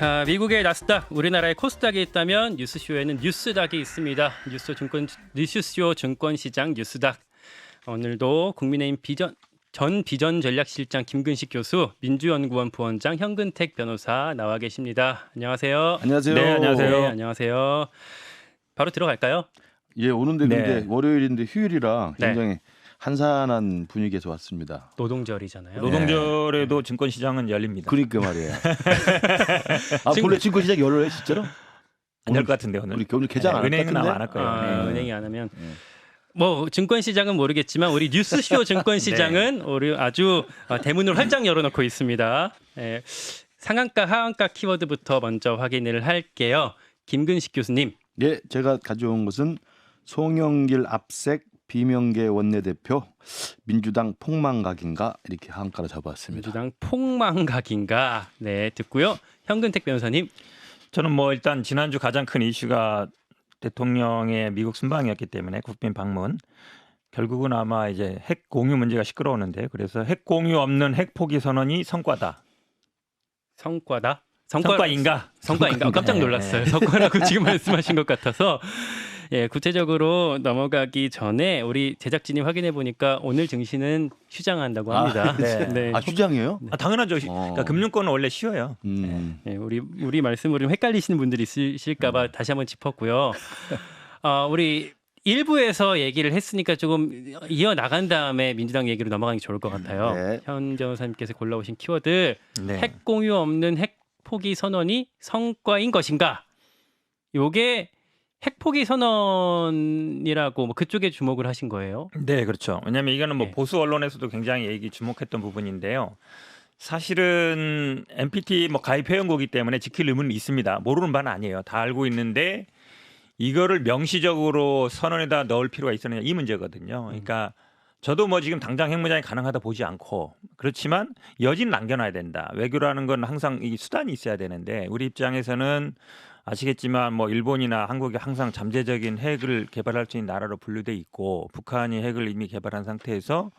자, 미국의 나스닥, 우리나라의 코스닥이 있다면 뉴스쇼에는 뉴스닥이 있습니다. 뉴스쇼 증권시장 뉴스닥. 오늘도 국민의힘 전 비전전략실장 김근식 교수, 민주연구원 부원장 현근택 변호사 나와 계십니다. 안녕하세요. 안녕하세요. 네, 안녕하세요. 네, 안녕하세요. 바로 들어갈까요? 예, 오는데 근데 네. 월요일인데 휴일이라 네. 굉장히 한산한 분위기에서 왔습니다. 노동절이잖아요. 노동절에도 증권시장은 열립니다. 그러니까 말이에요. 아, 본래 증권 시작 열어요, 진짜로? 안 열 것 같은데 오늘. 오늘 개장 안 할 것 은행은 같은데? 아마 안 할 거예요. 네. 은행이 안 하면 네. 뭐 증권시장은 모르겠지만 우리 뉴스쇼 증권시장은 우리 아주 대문을 활짝 열어놓고 있습니다. 예, 상한가 하한가 키워드부터 먼저 확인을 할게요. 김근식 교수님. 예, 제가 가져온 것은 송영길 압색 비명계 원내대표 민주당 폭망각인가 이렇게 한가로 잡아왔습니다. 민주당 폭망각인가. 네, 듣고요. 현근택 변호사님. 저는 뭐 일단 지난주 가장 큰 이슈가 대통령의 미국 순방이었기 때문에 국빈 방문. 결국은 아마 이제 핵 공유 문제가 시끄러우는데 그래서 핵 공유 없는 핵 포기 선언이 성과다. 성과다. 성과인가? 성과인가? 깜짝 놀랐어요. 성과라고 지금 말씀하신 것 같아서. 예, 구체적으로 넘어가기 전에 우리 제작진이 확인해 보니까 오늘 증시는 휴장한다고 합니다. 네. 아, 휴장이에요? 당연하죠. 그러니까 금융권은 원래 쉬워요. 예, 우리 말씀으로 좀 헷갈리시는 분들이 있으실까봐 다시 한번 짚었고요. 우리 일부에서 얘기를 했으니까 조금 이어 나간 다음에 민주당 얘기로 넘어가는 게 좋을 것 같아요. 네. 현 변호사님께서 골라오신 키워드 네. 핵 공유 없는 핵 포기 선언이 성과인 것인가? 요게 핵 포기 선언이라고 뭐 그쪽에 주목을 하신 거예요? 네, 그렇죠. 왜냐하면 이거는 뭐 네. 보수 언론에서도 굉장히 주목했던 부분인데요. 사실은 NPT 뭐 가입 회원국이기 때문에 지킬 의무는 있습니다. 모르는 바는 아니에요. 다 알고 있는데 이거를 명시적으로 선언에다 넣을 필요가 있었느냐 이 문제거든요. 그러니까 저도 뭐 지금 당장 핵무장이 가능하다 보지 않고 그렇지만 여지는 남겨놔야 된다. 외교라는 건 항상 이 수단이 있어야 되는데 우리 입장에서는 아시겠지만 뭐 일본이나 한국이 항상 잠재적인 핵을 개발할 수 있는 나라로 분류돼 있고 북한이 핵을 이미 개발한 상태에서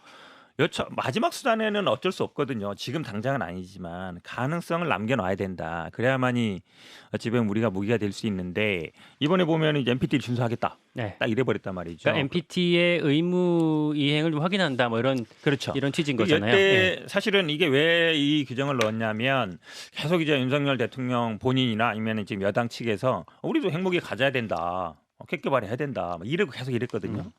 마지막 수단에는 어쩔 수 없거든요. 지금 당장은 아니지만 가능성을 남겨놔야 된다. 그래야만이 어찌 보면 우리가 무기가 될 수 있는데 이번에 보면 이제 NPT를 준수하겠다. 네. 딱 이래버렸단 말이죠. 그러니까 NPT의 의무 이행을 좀 확인한다 뭐 그렇죠. 이런 취지인 거잖아요. 이때 사실은 이게 왜 이 규정을 넣었냐면 계속 이제 윤석열 대통령 본인이나 아니면 지금 여당 측에서 우리도 핵무기 가져야 된다. 핵 개발해야 된다. 이러고 계속 이랬거든요.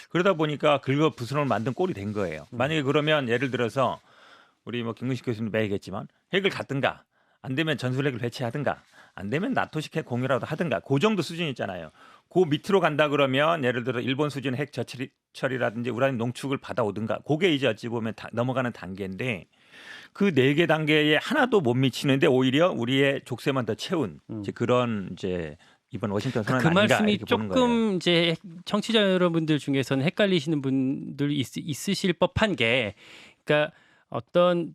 그러다 보니까 긁어 부스럼을 만든 꼴이 된 거예요. 만약에 그러면 예를 들어서 우리 뭐 김근식 교수님도 얘기했지만 핵을 갖든가 안 되면 전술핵을 배치하든가 안 되면 나토식 핵 공유라도 하든가 그 정도 수준 있잖아요. 그 밑으로 간다 그러면 예를 들어 일본 수준 핵 저처리라든지 우라늄 농축을 받아오든가 그게 이제 어찌 보면 넘어가는 단계인데 그 4개 단계에 하나도 못 미치는데 오히려 우리의 족쇄만 더 채운 이제 그런 이제 이번 워싱턴 선언 그 아닌가 말씀이 이렇게 보는 거예요. 조금 이제 청취자 여러분들 중에서는 헷갈리시는 분들 있으실 법한 게, 그러니까 어떤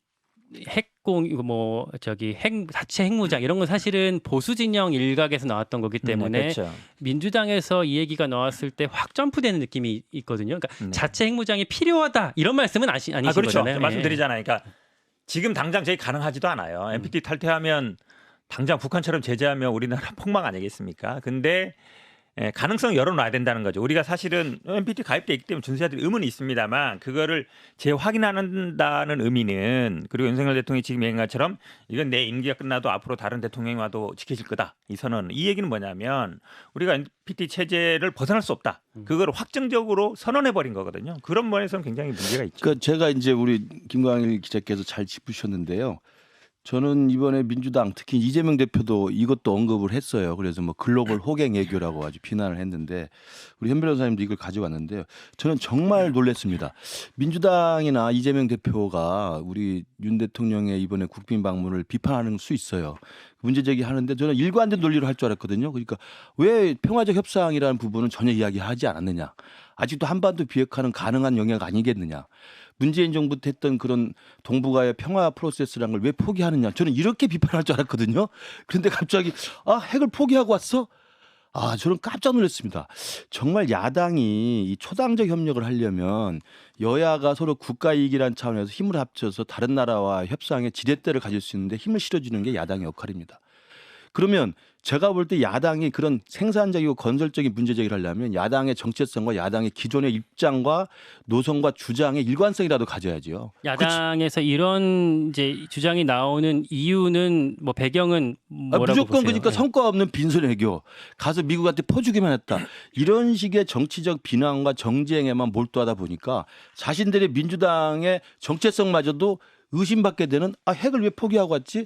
자체 핵무장 이런 건 사실은 보수 진영 일각에서 나왔던 거기 때문에 그렇죠. 민주당에서 이 얘기가 나왔을 때 확 점프되는 느낌이 있거든요. 그러니까 네. 자체 핵무장이 필요하다 이런 말씀은 아니신 그렇죠. 거잖아요. 말씀드리잖아요. 그러니까 지금 당장 저희 가능하지도 않아요. NPT 탈퇴하면 당장 북한처럼 제재하면 우리나라 폭망 아니겠습니까? 근데 가능성 열어놔야 된다는 거죠. 우리가 사실은 NPT 가입돼 있기 때문에 준수해야 될 의무는 있습니다만 그거를 재확인한다는 의미는 그리고 윤석열 대통령이 지금 얘기한 것처럼 이건 내 임기가 끝나도 앞으로 다른 대통령이 와도 지켜질 거다. 이 선언. 이 얘기는 뭐냐면 우리가 NPT 체제를 벗어날 수 없다. 그걸 확정적으로 선언해버린 거거든요. 그런 면에서는 굉장히 문제가 있죠. 그러니까 제가 이제 우리 김광일 기자께서 잘 짚으셨는데요. 저는 이번에 민주당 특히 이재명 대표도 이것도 언급을 했어요. 그래서 뭐 글로벌 호갱 외교라고 아주 비난을 했는데 우리 현 변호사님도 이걸 가져왔는데요. 저는 정말 놀랐습니다. 민주당이나 이재명 대표가 우리 윤 대통령의 이번에 국빈 방문을 비판하는 수 있어요. 문제 제기하는데 저는 일관된 논리로 할 줄 알았거든요. 그러니까 왜 평화적 협상이라는 부분은 전혀 이야기하지 않았느냐. 아직도 한반도 비핵화는 가능한 영역 아니겠느냐. 문재인 정부 때 했던 그런 동북아의 평화 프로세스라는 걸 왜 포기하느냐. 저는 이렇게 비판할 줄 알았거든요. 그런데 갑자기 핵을 포기하고 왔어? 저는 깜짝 놀랐습니다. 정말 야당이 이 초당적 협력을 하려면 여야가 서로 국가 이익이라는 차원에서 힘을 합쳐서 다른 나라와 협상의 지렛대를 가질 수 있는데 힘을 실어주는 게 야당의 역할입니다. 그러면 제가 볼 때 야당이 그런 생산적이고 건설적인 문제 제기를 하려면 야당의 정체성과 야당의 기존의 입장과 노선과 주장의 일관성이라도 가져야죠. 야당에서 이런 이제 주장이 나오는 이유는 뭐 배경은 뭐라고 무조건 보세요? 그러니까 예. 성과 없는 빈손 외교 가서 미국한테 퍼주기만 했다. 이런 식의 정치적 비난과 정쟁에만 몰두하다 보니까 자신들의 민주당의 정체성마저도 의심받게 되는 핵을 왜 포기하고 왔지?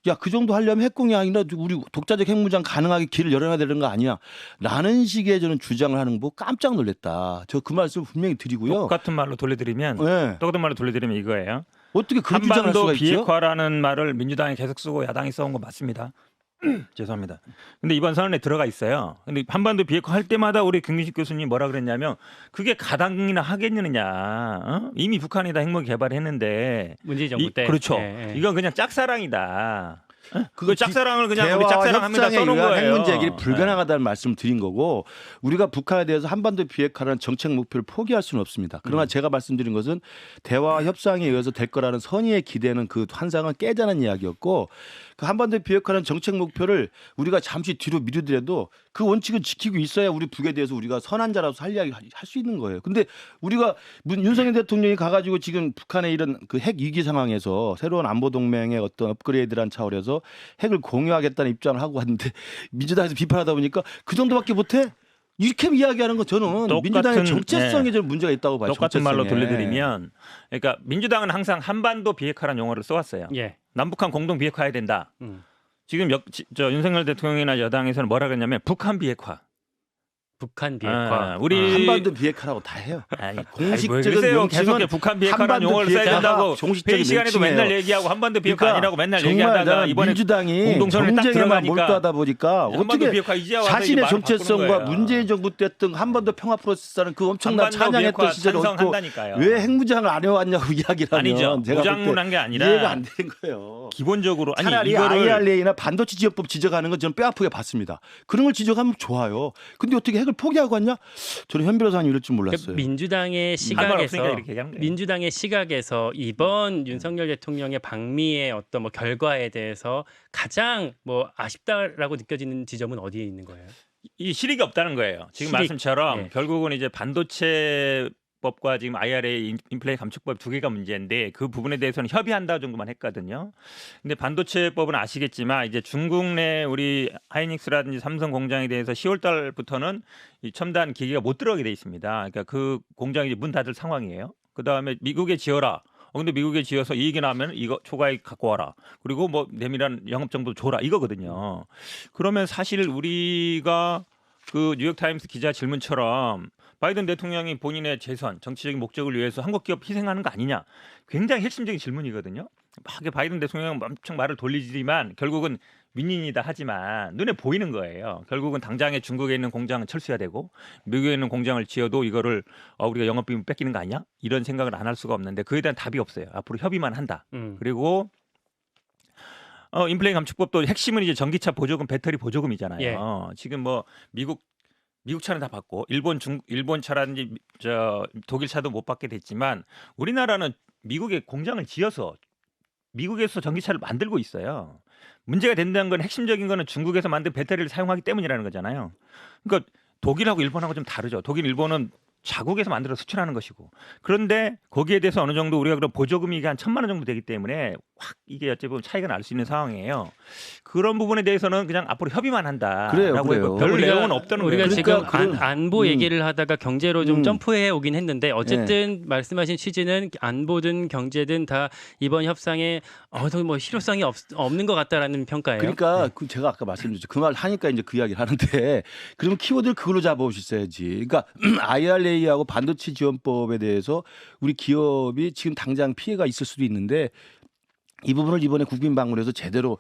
야, 그 정도 하려면 핵공이 아니라 우리 독자적 핵무장 가능하게 길을 열어야 되는 거 아니야? 라는 식의 저는 주장을 하는 거 깜짝 놀랐다. 저 그 말씀을 분명히 드리고요. 똑같은 말로 돌려드리면 네. 똑같은 말로 돌려드리면 이거예요. 어떻게 그런 주장을 할 한반도 수가 있죠? 비핵화라는 말을 민주당이 계속 쓰고 야당이 써온 거 맞습니다. 죄송합니다. 근데 이번 선언에 들어가 있어요. 근데 한반도 비핵화 할 때마다 우리 김규식 교수님 뭐라 그랬냐면 그게 가당이나 하겠느냐. 어? 이미 북한이 다 핵무기 개발했는데 문재인 정부 때 그렇죠. 예, 예. 이건 그냥 짝사랑이다. 그거 그 짝사랑을 그냥 우리 대화와 짝사랑합니다 협상에 써놓은 의한 거예요. 핵 문제 해결이 불가능하다는 말씀을 드린 거고 우리가 북한에 대해서 한반도 비핵화라는 정책 목표를 포기할 수는 없습니다. 그러나 제가 말씀드린 것은 대화와 협상에 의해서 될 거라는 선의의 기대는 그 환상을 깨자는 이야기였고 그 한반도 비핵화라는 정책 목표를 우리가 잠시 뒤로 미루더라도 그 원칙을 지키고 있어야 우리 북에 대해서 우리가 선한 자라서 할 이야기 할 수 있는 거예요. 근데 우리가 윤석열 대통령이 가가지고 지금 북한의 이런 그 핵 위기 상황에서 새로운 안보 동맹의 어떤 업그레이드란 차원에서 핵을 공유하겠다는 입장을 하고 왔는데 민주당에서 비판하다 보니까 그 정도밖에 못해? 이렇게 이야기하는 거 저는 민주당의 정체성에 좀 문제가 있다고 봐요. 똑같은 말로 정체성에. 돌려드리면 그러니까 민주당은 항상 한반도 비핵화라는 용어를 써왔어요. 예. 남북한 공동 비핵화해야 된다. 음. 지금 저 윤석열 대통령이나 여당에서는 뭐라 그랬냐면 북한 비핵화. 북한 비핵화. 우리 한반도 비핵화라고 다 해요. 아니, 공식적인 그러세요? 명칭은 계속 북한 비핵화라는 한반도 용어를 써야 비핵화가 된다고 공식적인 회의 시간에도 명칭이에요. 맨날 얘기하고 한반도 비핵화 그러니까 아니라고 맨날 정말 얘기하다가 나는 이번에 민주당이 공동선언에 딱 정쟁에만 들어가니까 몰두하다 보니까 한반도 어떻게 비핵화 이제 와서 자신의 말을 바꾸는 정체성과 거예요. 문재인 정부 때 했던 한반도 평화 프로세스라는 그 엄청난 한반도 찬양했던 비핵화 시절이 없고 찬성한다니까요. 왜 핵무장을 안 해왔냐고 이야기를 하면 아니죠. 제가 볼 때 무장문한 게 아니라 이해가 안 되는 거예요. 기본적으로 아니 차라리 이거를 IRA나 반도체 지원법 지적하는 건 저는 뼈아프게 봤습니다. 그런 걸 지적하면 좋아요. 근데 어떻게 핵을 포기하고 왔냐? 저는 현 변호사님 이럴 줄 몰랐어요. 그러니까 민주당의 할 말 없으니까 시각에서 이렇게 얘기하는 거예요. 민주당의 시각에서 이번 윤석열 대통령의 방미의 어떤 뭐 결과에 대해서 가장 뭐 아쉽다라고 느껴지는 지점은 어디에 있는 거예요? 이 실익이 없다는 거예요. 지금 실익. 말씀처럼 예. 결국은 이제 반도체법과 지금 IRA 인플레이 감축법 두 개가 문제인데 그 부분에 대해서는 협의한다 정도만 했거든요. 근데 반도체법은 아시겠지만 이제 중국 내 우리 하이닉스라든지 삼성 공장에 대해서 10월 달부터는 이 첨단 기기가 못 들어가게 돼 있습니다. 그러니까 그 공장이 이제 문 닫을 상황이에요. 그다음에 미국에 지어라. 근데 미국에 지어서 이익이 나면 이거 초과익 갖고 와라. 그리고 뭐 내밀한 영업 정보 줘라 이거거든요. 그러면 사실 우리가 그 뉴욕타임스 기자 질문처럼 바이든 대통령이 본인의 재선, 정치적인 목적을 위해서 한국 기업 희생하는 거 아니냐. 굉장히 핵심적인 질문이거든요. 막 바이든 대통령은 엄청 말을 돌리지만 결국은 윈윈이다 하지만 눈에 보이는 거예요. 결국은 당장에 중국에 있는 공장은 철수해야 되고 미국에 있는 공장을 지어도 이거를 우리가 영업비용 뺏기는 거 아니야? 이런 생각을 안 할 수가 없는데 그에 대한 답이 없어요. 앞으로 협의만 한다. 그리고 인플레이 감축법도 핵심은 이제 전기차 보조금, 배터리 보조금이잖아요. 예. 지금 뭐 미국 차는 다 받고 일본 차라든지 독일 차도 못 받게 됐지만 우리나라는 미국에 공장을 지어서 미국에서 전기차를 만들고 있어요. 문제가 된다는 건 핵심적인 거는 중국에서 만든 배터리를 사용하기 때문이라는 거잖아요. 그러니까 독일하고 일본하고 좀 다르죠. 독일, 일본은 자국에서 만들어 수출하는 것이고 그런데 거기에 대해서 어느 정도 우리가 그런 보조금이 한 1,000만 원 정도 되기 때문에 확 이게 어찌 보면 차이가 날 수 있는 상황이에요. 그런 부분에 대해서는 그냥 앞으로 협의만 한다라고 그래요. 해도 별 내용은 없다는 우리가 거예요. 지금 그러니까 안보 얘기를 하다가 경제로 좀 점프해 오긴 했는데 어쨌든 말씀하신 취지는 안보든 경제든 다 이번 협상에 뭐 실효성이 없는 것 같다라는 평가예요. 그러니까 그 제가 아까 말씀드렸죠. 그 말 하니까 이제 그 이야기를 하는데 그러면 키워드를 그걸로 잡아오셨어야지. 그러니까 IRA하고 반도체 지원법에 대해서 우리 기업이 지금 당장 피해가 있을 수도 있는데 이 부분을 이번에 국빈 방문에서 제대로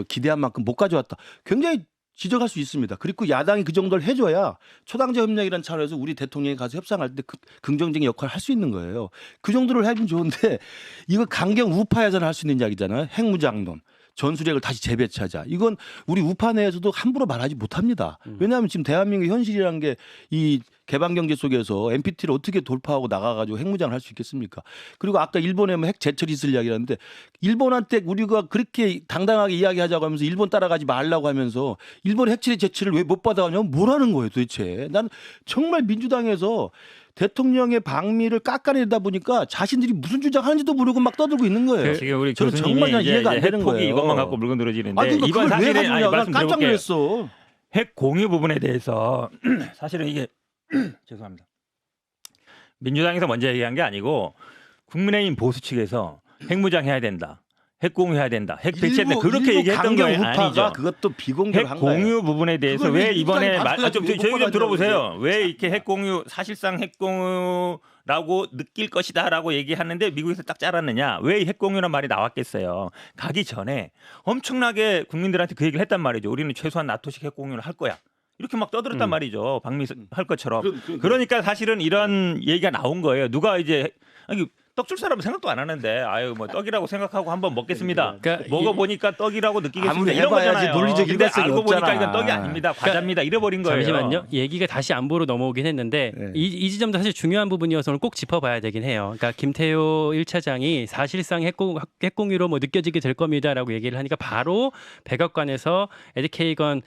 기대한 만큼 못 가져왔다. 굉장히 지적할 수 있습니다. 그리고 야당이 그 정도를 해줘야 초당적 협력이라는 차원에서 우리 대통령이 가서 협상할 때 긍정적인 역할을 할 수 있는 거예요. 그 정도를 해주면 좋은데 이거 강경 우파에서는 할 수 있는 이야기잖아요. 핵무장론. 전술핵을 다시 재배치하자. 이건 우리 우파 내에서도 함부로 말하지 못합니다. 왜냐하면 지금 대한민국의 현실이라는 게 이 개방 경제 속에서 NPT를 어떻게 돌파하고 나가가지고 핵무장을 할 수 있겠습니까? 그리고 아까 일본에 뭐 핵 제철 있을 이야기를 하는데 일본한테 우리가 그렇게 당당하게 이야기하자고 하면서 일본 따라가지 말라고 하면서 일본 핵 제철을 왜 못 받아가냐면 뭐라는 거예요 도대체. 난 정말 민주당에서 대통령의 방미를 깎아내다 보니까 자신들이 무슨 주장하는지도 모르고 막 떠들고 있는 거예요. 지금 우리 저는 교수님이 정말 이제 이해가 안 되는 핵폭이 거예요. 이것만 갖고 물건 늘어지는데 그러니까 이번 그걸 왜 사실은 가지고 난 깜짝 말씀드려볼게요. 놀랐어. 핵 공유 부분에 대해서 사실은 이게 죄송합니다. 민주당에서 먼저 얘기한 게 아니고 국민의힘 보수 측에서 핵무장해야 된다. 핵 공유해야 된다. 핵 배치해야 된다. 그렇게 얘기했던 거예요. 아니죠. 그것도 비공개로 핵 한 거예요. 공유 부분에 대해서 그걸 왜 왜 이번에 민주당이 좀 받아가지고 저희 못 좀 들어보세요. 받아가지고 왜 이렇게 핵 공유 사실상 핵 공유라고 느낄 것이다라고 얘기하는데 미국에서 딱 잘랐느냐? 왜 핵 공유란 말이 나왔겠어요? 가기 전에 엄청나게 국민들한테 그 얘기를 했단 말이죠. 우리는 최소한 나토식 핵 공유를 할 거야. 이렇게 막 떠들었단 말이죠. 방미할 것처럼. 그러니까 사실은 이런 얘기가 나온 거예요. 누가 이제 아니 떡 줄 사람은 생각도 안 하는데 아유 뭐 떡이라고 생각하고 한번 먹겠습니다. 그러니까 먹어보니까 떡이라고 느끼겠습니다. 아무리 이런 해봐야지 거잖아요. 논리적 근데 일관성이 알고 보니까 없잖아. 이건 떡이 아닙니다. 과자입니다. 이래버린 거예요. 잠시만요. 얘기가 다시 안보로 넘어오긴 했는데 네. 이 지점도 사실 중요한 부분이어서 오늘 꼭 짚어봐야 되긴 해요. 그러니까 김태호 1차장이 사실상 핵공유로 뭐 느껴지게 될 겁니다라고 얘기를 하니까 바로 백악관에서 에디 케이건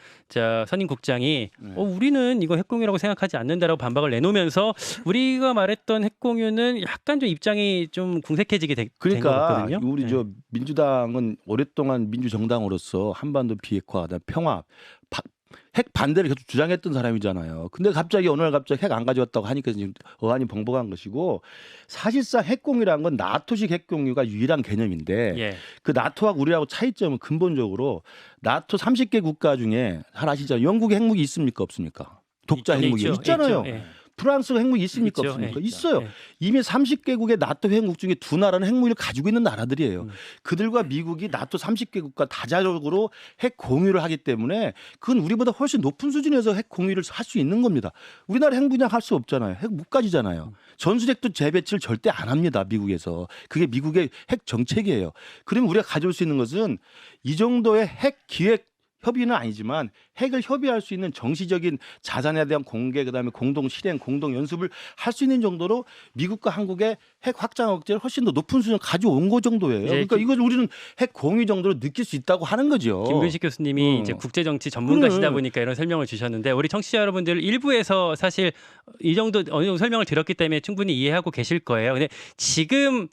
선임국장이 우리는 이거 핵공유라고 생각하지 않는다라고 반박을 내놓으면서 우리가 말했던 핵공유는 약간 좀 입장이 좀 궁색해지게 된 것 그러니까 같거든요. 우리 네. 저 민주당은 오랫동안 민주정당으로서 한반도 비핵화, 그다음에 평화, 핵 반대를 계속 주장했던 사람이잖아요. 근데 갑자기 어느 날 갑자기 핵 안 가져왔다고 하니까 지금 어안이 벙벙한 것이고 사실상 핵공유라는 건 나토식 핵공유가 유일한 개념인데 예. 그 나토하고 우리하고 차이점은 근본적으로 나토 30개 국가 중에 잘 아시죠? 영국에 핵무기 있습니까 없습니까? 독자 핵무기 있죠. 있잖아요. 있죠. 예. 프랑스가 핵무기 있습니까 있죠. 없습니까? 예. 있어요. 예. 이미 30개국의 나토 회원국 중에 두 나라는 핵무기를 가지고 있는 나라들이에요. 그들과 미국이 나토 30개국과 다자적으로 핵 공유를 하기 때문에 그건 우리보다 훨씬 높은 수준에서 핵 공유를 할 수 있는 겁니다. 우리나라 핵무장 할 수 없잖아요. 핵 못 가지잖아요. 전술핵도 재배치를 절대 안 합니다. 미국에서. 그게 미국의 핵 정책이에요. 그러면 우리가 가져올 수 있는 것은 이 정도의 핵 기획 협의는 아니지만 핵을 협의할 수 있는 정시적인 자산에 대한 공개 그다음에 공동 실행, 공동 연습을 할 수 있는 정도로 미국과 한국의 핵 확장 억제를 훨씬 더 높은 수준 가져온 거 정도예요. 그러니까 이걸 우리는 핵 공유 정도로 느낄 수 있다고 하는 거죠. 김근식 교수님이 이제 국제 정치 전문가시다 보니까 이런 설명을 주셨는데 우리 청취자 여러분들 일부에서 사실 이 정도 어느 정도 설명을 드렸기 때문에 충분히 이해하고 계실 거예요. 근데 지금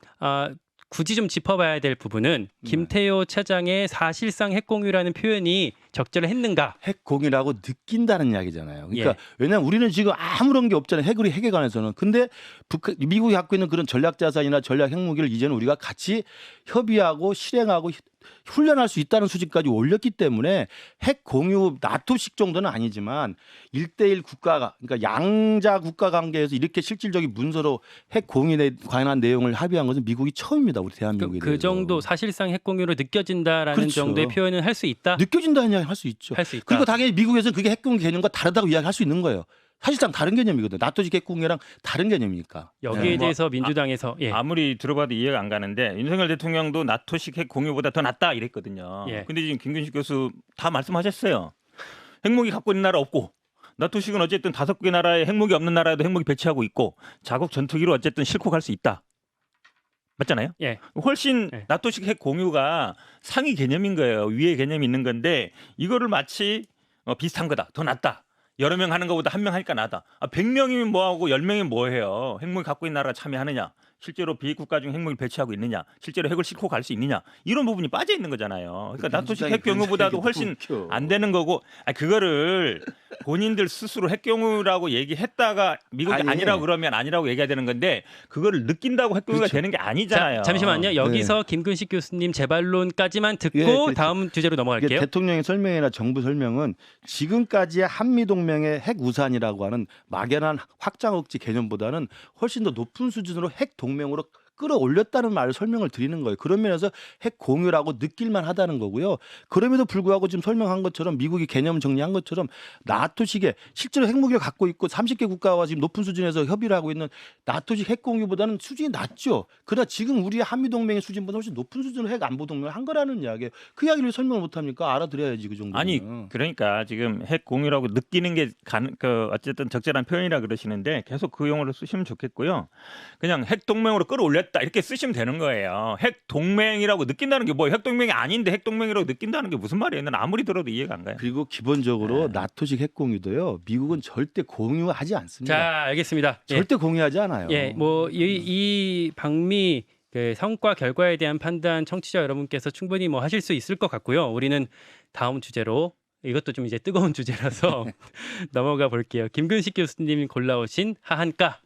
굳이 좀 짚어봐야 될 부분은 김태호 차장의 사실상 핵공유라는 표현이 적절했는가? 핵 공유라고 느낀다는 이야기잖아요. 그러니까 예. 왜냐하면 우리는 지금 아무런 게 없잖아요. 핵에 관해서는. 근데 미국이 갖고 있는 그런 전략 자산이나 전략 핵무기를 이제는 우리가 같이 협의하고 실행하고 훈련할 수 있다는 수준까지 올렸기 때문에 핵 공유 나토식 정도는 아니지만 1대1 국가가 그러니까 양자 국가 관계에서 이렇게 실질적인 문서로 핵 공유에 관한 내용을 합의한 것은 미국이 처음입니다. 우리 대한민국에 그 대해서. 정도 사실상 핵공유로 느껴진다라는 그렇죠. 정도의 표현을 할 수 있다. 느껴진다는 이야기 할 수 있죠. 할 수 있다. 그리고 당연히 미국에서는 그게 핵공유 개념과 다르다고 이야기할 수 있는 거예요. 사실상 다른 개념이거든요. 나토식 핵공유랑 다른 개념이니까. 여기에 네. 대해서 민주당에서 예. 아무리 들어봐도 이해가 안 가는데 윤석열 대통령도 나토식 핵 공유보다 더 낫다 이랬거든요. 예. 근데 지금 김근식 교수 다 말씀하셨어요. 핵무기 갖고 있는 나라 없고 나토식은 어쨌든 5개 나라에 핵무기 없는 나라에도 핵무기 배치하고 있고 자국 전투기로 어쨌든 싣고 갈 수 있다. 맞잖아요. 예. 훨씬 예. 나토식 핵 공유가 상위 개념인 거예요. 위에 개념이 있는 건데 이거를 마치 비슷한 거다. 더 낫다. 여러 명 하는 것보다 한 명 하니까 나다. 100명이면 뭐하고 10명이면 뭐해요. 핵무기 갖고 있는 나라가 참여하느냐. 실제로 비핵국가 중 핵무기를 배치하고 있느냐. 실제로 핵을 싣고 갈 수 있느냐. 이런 부분이 빠져 있는 거잖아요. 그러니까 나토식 핵 경우보다도 훨씬 안 되는 거고 그거를 본인들 스스로 핵 경우라고 얘기했다가 미국이 아니라고 그러면 아니라고 얘기해야 되는 건데 그거를 느낀다고 핵 경우가 되는 게 아니잖아요. 잠시만요. 여기서 김근식 교수님 재반론까지만 듣고 예, 그렇죠. 다음 주제로 넘어갈게요. 대통령의 설명이나 정부 설명은 지금까지의 한미동맹의 핵 우산이라고 하는 막연한 확장 억지 개념보다는 훨씬 더 높은 수준으로 핵 동맹으로 끌어올렸다는 말을 설명을 드리는 거예요. 그런 면에서 핵 공유라고 느낄만 하다는 거고요. 그럼에도 불구하고 지금 설명한 것처럼 미국이 개념 정리한 것처럼 나토식의 실제로 핵무기를 갖고 있고 30개 국가와 지금 높은 수준에서 협의를 하고 있는 나토식 핵 공유보다는 수준이 낮죠. 그러나 지금 우리의 한미동맹의 수준보다 훨씬 높은 수준으로 핵 안보 동맹을 한 거라는 이야기예요. 그 이야기를 설명을 못합니까? 알아들어야지 그 정도는. 아니 그러니까 지금 핵 공유라고 느끼는 게 어쨌든 적절한 표현이라 그러시는데 계속 그 용어를 쓰시면 좋겠고요. 그냥 핵 동맹으로 끌어올렸다 이렇게 쓰시면 되는 거예요. 핵 동맹이라고 느낀다는 게 뭐 핵 동맹이 아닌데 핵 동맹이라고 느낀다는 게 무슨 말이에요? 난 아무리 들어도 이해가 안 가요. 그리고 기본적으로 네. 나토식 핵 공유도요. 미국은 절대 공유하지 않습니다. 자, 알겠습니다. 절대 공유하지 않아요. 예, 뭐 이 방미 그 성과 결과에 대한 판단 청취자 여러분께서 충분히 뭐 하실 수 있을 것 같고요. 우리는 다음 주제로 이것도 좀 이제 뜨거운 주제라서 넘어가 볼게요. 김근식 교수님 골라오신 하한가.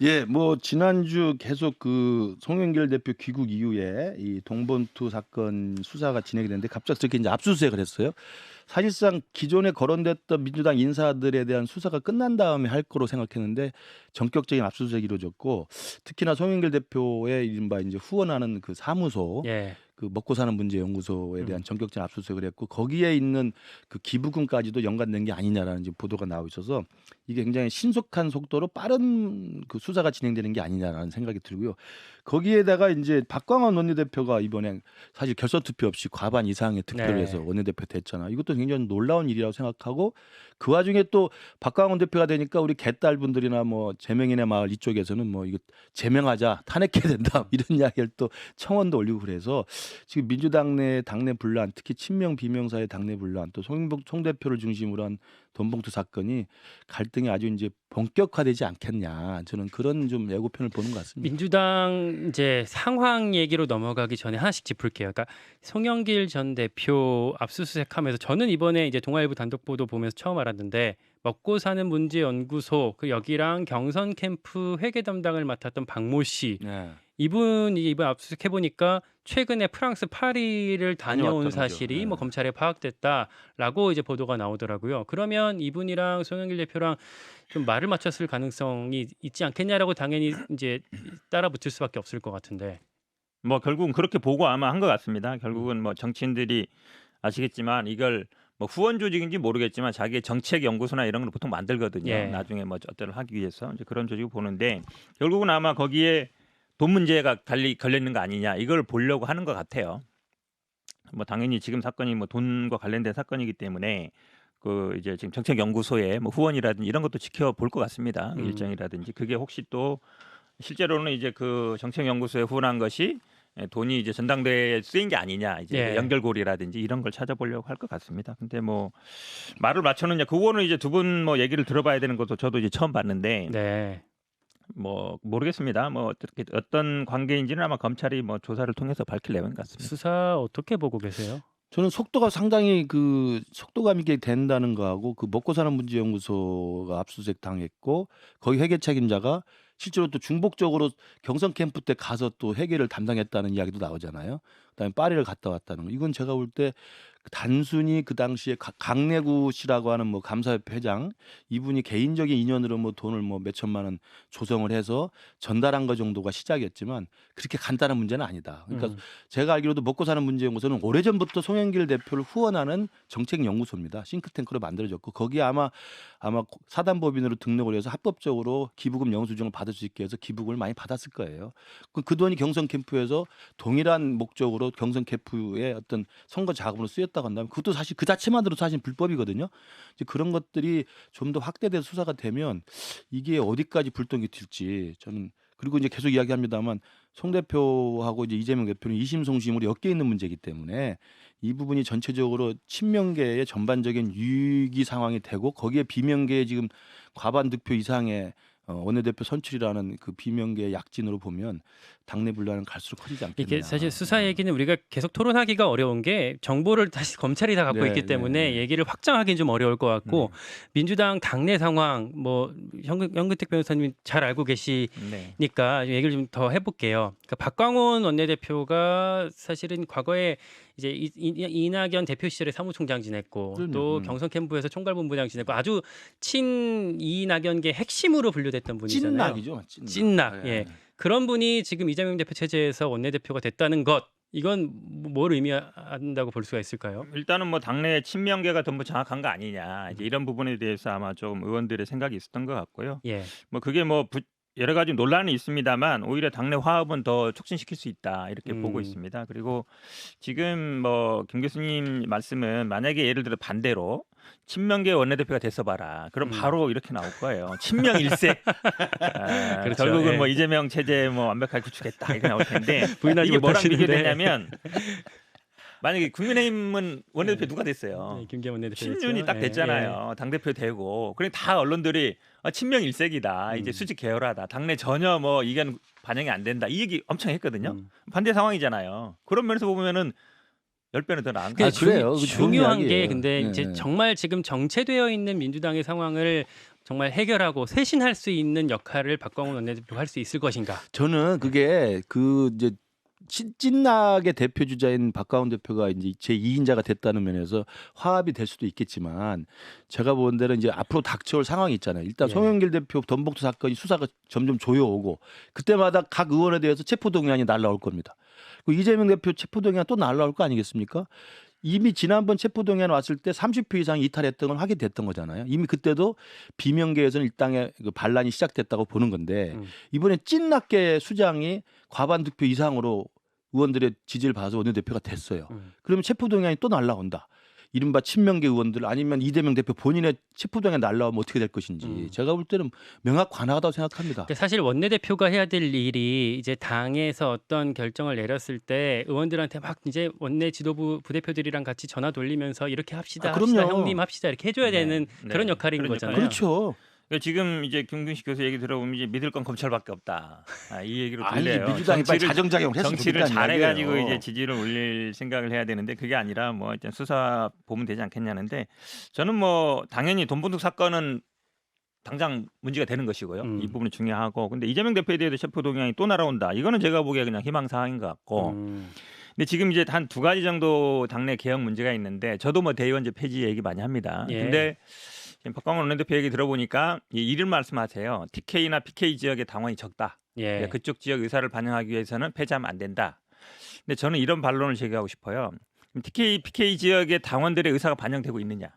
예, 뭐 지난주 계속 그 송영길 대표 귀국 이후에 이 동본투 사건 수사가 진행이 됐는데 갑자기 저렇게 이제 압수수색을 했어요. 사실상 기존에 거론됐던 민주당 인사들에 대한 수사가 끝난 다음에 할 거로 생각했는데 전격적인 압수수색이 이루어졌고 특히나 송영길 대표의 이른바 이제 후원하는 그 사무소 예. 그 먹고 사는 문제 연구소에 대한 전격적인 압수수색을 했고 거기에 있는 그 기부금까지도 연관된 게 아니냐라는 지금 보도가 나오고 있어서 이게 굉장히 신속한 속도로 빠른 그 수사가 진행되는 게 아니냐라는 생각이 들고요. 거기에다가 이제 박광원 원내대표가 이번에 사실 결선 투표 없이 과반 이상의 득표를 네. 해서 원내대표 됐잖아. 이것도 굉장히 놀라운 일이라고 생각하고 그 와중에 또 박광원 대표가 되니까 우리 개딸분들이나 뭐 제명인의 마을 이쪽에서는 뭐 이거 제명하자 탄핵해야 된다 이런 이야기를 또 청원도 올리고 그래서 지금 민주당 내 당내 분란 특히 친명 비명 사이의 당내 분란 또 송 대표를 중심으로 한 돈봉투 사건이 갈등이 아주 이제 본격화되지 않겠냐 저는 그런 좀 예고편을 보는 것 같습니다. 민주당 이제 상황 얘기로 넘어가기 전에 하나씩 짚을게요. 그러니까 송영길 전 대표 압수수색하면서 저는 이번에 이제 동아일보 단독 보도 보면서 처음 알았는데 먹고 사는 문제 연구소 그 여기랑 경선 캠프 회계 담당을 맡았던 박모 씨 네. 이분이 이번 압수수색 해보니까 최근에 프랑스 파리를 다녀온 다녀왔다는 사실이 거죠. 네. 뭐 검찰에 파악됐다라고 이제 보도가 나오더라고요. 그러면 이분이랑 송영길 대표랑 좀 말을 맞췄을 가능성이 있지 않겠냐라고 당연히 이제 따라 붙을 수밖에 없을 것 같은데. 뭐 결국은 그렇게 보고 아마 한 것 같습니다. 결국은 뭐 정치인들이 아시겠지만 이걸 뭐 후원 조직인지 모르겠지만 자기의 정책 연구소나 이런 걸 보통 만들거든요. 예. 나중에 뭐 어떤 하기 위해서 이제 그런 조직을 보는데 결국은 아마 거기에 돈 문제가 걸려 있는 거 아니냐 이걸 보려고 하는 것 같아요. 뭐 당연히 지금 사건이 뭐 돈과 관련된 사건이기 때문에 그 이제 지금 정책 연구소의 뭐 후원이라든지 이런 것도 지켜볼 것 같습니다. 일정이라든지 그게 혹시 또 실제로는 이제 그 정책 연구소에 후원한 것이 돈이 이제 전당대회에 쓰인 게 아니냐 이제 예. 연결고리라든지 이런 걸 찾아보려고 할 것 같습니다. 근데 뭐 말을 맞췄느냐 그거는 이제 두 분 뭐 얘기를 들어봐야 되는 것도 저도 이제 처음 봤는데 네. 뭐 모르겠습니다. 뭐 어떻게 어떤 관계인지는 아마 검찰이 뭐 조사를 통해서 밝힐 내용 같습니다. 수사 어떻게 보고 계세요? 저는 속도가 상당히 그 속도감 있게 된다는 거하고 그 먹고 사는 문제 연구소가 압수수색 당했고 거기 회계 책임자가 실제로 또 중복적으로 경선 캠프 때 가서 또 회계를 담당했다는 이야기도 나오잖아요. 그다음에 파리를 갔다 왔다는 거. 이건 제가 볼 때 단순히 그 당시에 강내구 씨라고 하는 뭐 감사협회 회장 이분이 개인적인 인연으로 뭐 돈을 뭐 몇천만 원 조성을 해서 전달한 거 정도가 시작이었지만 그렇게 간단한 문제는 아니다. 그러니까 제가 알기로도 먹고 사는 문제 연구소는 오래전부터 송영길 대표를 후원하는 정책 연구소입니다. 싱크탱크로 만들어졌고 거기에 아마 사단법인으로 등록을 해서 합법적으로 기부금 영수증을 받을 수 있게 해서 기부금을 많이 받았을 거예요. 그 돈이 경선 캠프에서 동일한 목적으로 경선 캠프의 어떤 선거 자금으로 쓰였다고 한다면 그것도 사실 그 자체만으로도 사실 불법이거든요. 이제 그런 것들이 좀 더 확대돼서 수사가 되면 이게 어디까지 불똥이 튈지 저는 그리고 이제 계속 이야기합니다만 송 대표하고 이제 이재명 대표는 이심송심으로 엮여 있는 문제이기 때문에 이 부분이 전체적으로 친명계의 전반적인 위기 상황이 되고 거기에 비명계의 지금 과반 득표 이상의 원내대표 선출이라는 그 비명계의 약진으로 보면 당내 분란은 갈수록 커지지 않겠냐. 이게 사실 수사 얘기는 우리가 계속 토론하기가 어려운 게 정보를 다시 검찰이 다 갖고 네, 있기 때문에 네. 얘기를 확장하기는 좀 어려울 것 같고 민주당 당내 상황 뭐 현근택 변호사님 잘 알고 계시니까 네. 얘기를 좀 더 해볼게요. 그러니까 박광원 원내대표가 사실은 과거에 이제 이낙연 대표 시절에 사무총장 지냈고 그럼요. 또 경선 캠프에서 총괄본부장 지냈고 아주 친 이낙연계 핵심으로 분류됐던 분이잖아요. 찐낙이죠. 찐낙. 예. 그런 분이 지금 이재명 대표 체제에서 원내대표가 됐다는 것, 이건 뭘 의미한다고 볼 수가 있을까요? 일단은 뭐 당내 친명계가 전부 장악한 거 아니냐 이제 이런 부분에 대해서 아마 좀 의원들의 생각이 있었던 것 같고요. 예. 뭐 그게 뭐 여러 가지 논란이 있습니다만 오히려 당내 화합은 더 촉진시킬 수 있다 이렇게 보고 있습니다. 그리고 지금 뭐 김 교수님 말씀은 만약에 예를 들어 반대로 친명계 원내대표가 됐어 봐라. 그럼 바로 이렇게 나올 거예요. 친명 일색. 그렇죠. 결국은 예. 뭐 이재명 체제 뭐 완벽하게 구축했다 이렇게 나올 텐데 부인하지 이게 뭐랑 못하시는데. 비교되냐면 만약에 국민의힘은 원내대표 누가 됐어요? 네, 김기현 원내대표 10년이 딱 됐잖아요. 당대표 되고. 그러니까 다 언론들이 친명 일색이다. 이제 수직 계열하다. 당내 전혀 뭐 의견 반영이 안 된다. 이 얘기 엄청 했거든요. 반대 상황이잖아요. 그런 면에서 보면은 10배는 더 나은 그 거죠. 그래요. 그 좋은 중요한 게 이야기예요. 근데 네. 이제 정말 지금 정체되어 있는 민주당의 상황을 정말 해결하고 쇄신할 수 있는 역할을 박광훈 원내대표가 할 수 있을 것인가? 저는 그게 그 이제 찐나게 대표 주자인 박가훈 대표가 이제 제 2인자가 됐다는 면에서 화합이 될 수도 있겠지만 제가 본 데는 이제 앞으로 닥쳐올 상황이 있잖아요. 일단 예. 송영길 대표 돈봉투 사건이 수사가 점점 조여오고 그때마다 각 의원에 대해서 체포동의안이 날라올 겁니다. 그리고 이재명 대표 체포동의안 또 날라올 거 아니겠습니까? 이미 지난번 체포동의안 왔을 때 30표 이상 이탈했던 건 확인됐던 거잖아요. 이미 그때도 비명계에서는 일당의 그 반란이 시작됐다고 보는 건데 이번에 찐낙계 수장이 과반 득표 이상으로 의원들의 지지를 받아서 원내대표가 됐어요. 그러면 체포동의안이 또 날라온다. 이른바 친명계 의원들 아니면 이재명 대표 본인의 체포동의안 날라오면 어떻게 될 것인지 제가 볼 때는 명확 관하다고 생각합니다. 그러니까 사실 원내대표가 해야 될 일이 이제 당에서 어떤 결정을 내렸을 때 의원들한테 막 이제 원내 지도부 부대표들이랑 같이 전화 돌리면서 이렇게 합시다, 아, 합시다, 그럼요. 형님 합시다 이렇게 해줘야 되는 그런 역할인 그런 거잖아요. 그렇죠. 그러니까 지금 이제 김근식 교수 얘기 들어보면 이제 믿을 건 검찰밖에 없다. 이 얘기로 아니 들려요. 민주당이 빨리 자정작용을 했으면 정치를 좋겠다는 잘해가지고 이야기예요. 이제 지지를 올릴 생각을 해야 되는데 그게 아니라 뭐 일단 수사 보면 되지 않겠냐는데 저는 뭐 당연히 돈봉투 사건은 당장 문제가 되는 것이고요. 이 부분이 중요하고 근데 이재명 대표에 대해서 체포동의안이 또 날아온다. 이거는 제가 보기에 그냥 희망사항인 것 같고 근데 지금 이제 한 2가지 정도 당내 개혁 문제가 있는데 저도 뭐 대의원제 폐지 얘기 많이 합니다. 예. 근데 지금 박광훈 원내대표 얘기 들어보니까 이를 말씀하세요. TK나 PK 지역의 당원이 적다. 예. 그러니까 그쪽 지역 의사를 반영하기 위해서는 폐지하면 안 된다. 근데 저는 이런 반론을 제기하고 싶어요. TK, PK 지역의 당원들의 의사가 반영되고 있느냐?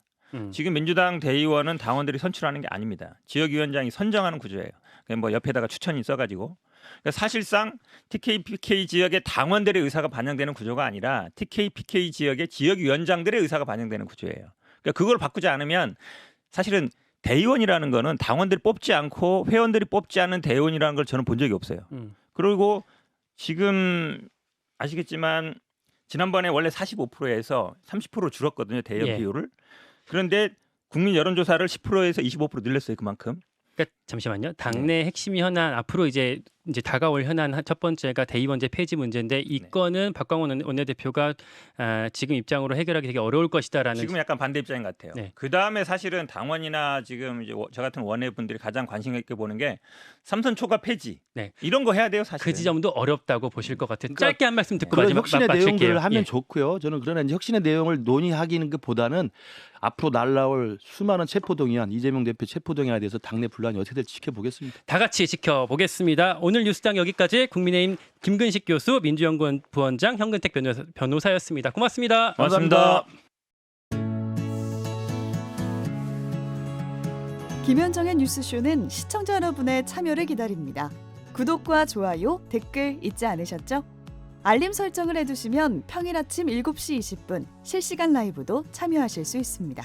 지금 민주당 대의원은 당원들이 선출하는 게 아닙니다. 지역위원장이 선정하는 구조예요. 그냥 뭐 옆에다가 추천이 써가지고. 그러니까 사실상 TK, PK 지역의 당원들의 의사가 반영되는 구조가 아니라 TK, PK 지역의 지역위원장들의 의사가 반영되는 구조예요. 그러니까 그걸 바꾸지 않으면 사실은 대의원이라는 거는 당원들이 뽑지 않고 회원들이 뽑지 않은 대의원이라는 걸 저는 본 적이 없어요. 그리고 지금 아시겠지만 지난번에 원래 45%에서 30% 줄었거든요. 대의원 예. 비율을. 그런데 국민 여론조사를 10%에서 25% 늘렸어요. 그만큼. 그러니까 잠시만요. 당내 핵심 현안 앞으로 이제 다가올 현안 첫 번째가 대의원제 폐지 문제인데 이 건은 박광훈 원내대표가 지금 입장으로 해결하기 되게 어려울 것이다라는. 지금 약간 반대 입장인 것 같아요. 네. 그 다음에 사실은 당원이나 지금 이제 저 같은 원내분들이 가장 관심 있게 보는 게 삼선 초과 폐지. 네. 이런 거 해야 돼요. 사실. 그 지점도 어렵다고 보실 것 같아요. 그러니까 짧게 한 말씀 듣고 그런 마지막 혁신의 마칠게요. 내용들을 하면 예. 좋고요. 저는 그러나 이제 혁신의 내용을 논의하기는 것보다는 앞으로 날라올 수많은 체포동의안, 이재명 대표 체포동의안에 대해서 당내 분란이 어떻게 될지 지켜보겠습니다. 다 같이 지켜보겠습니다. 오늘 뉴스당 여기까지 국민의힘 김근식 교수, 민주연구원 부원장, 현근택 변호사였습니다. 고맙습니다. 고맙습니다. 김현정의 뉴스쇼는 시청자 여러분의 참여를 기다립니다. 구독과 좋아요, 댓글 잊지 않으셨죠? 알림 설정을 해두시면 평일 아침 7시 20분 실시간 라이브도 참여하실 수 있습니다.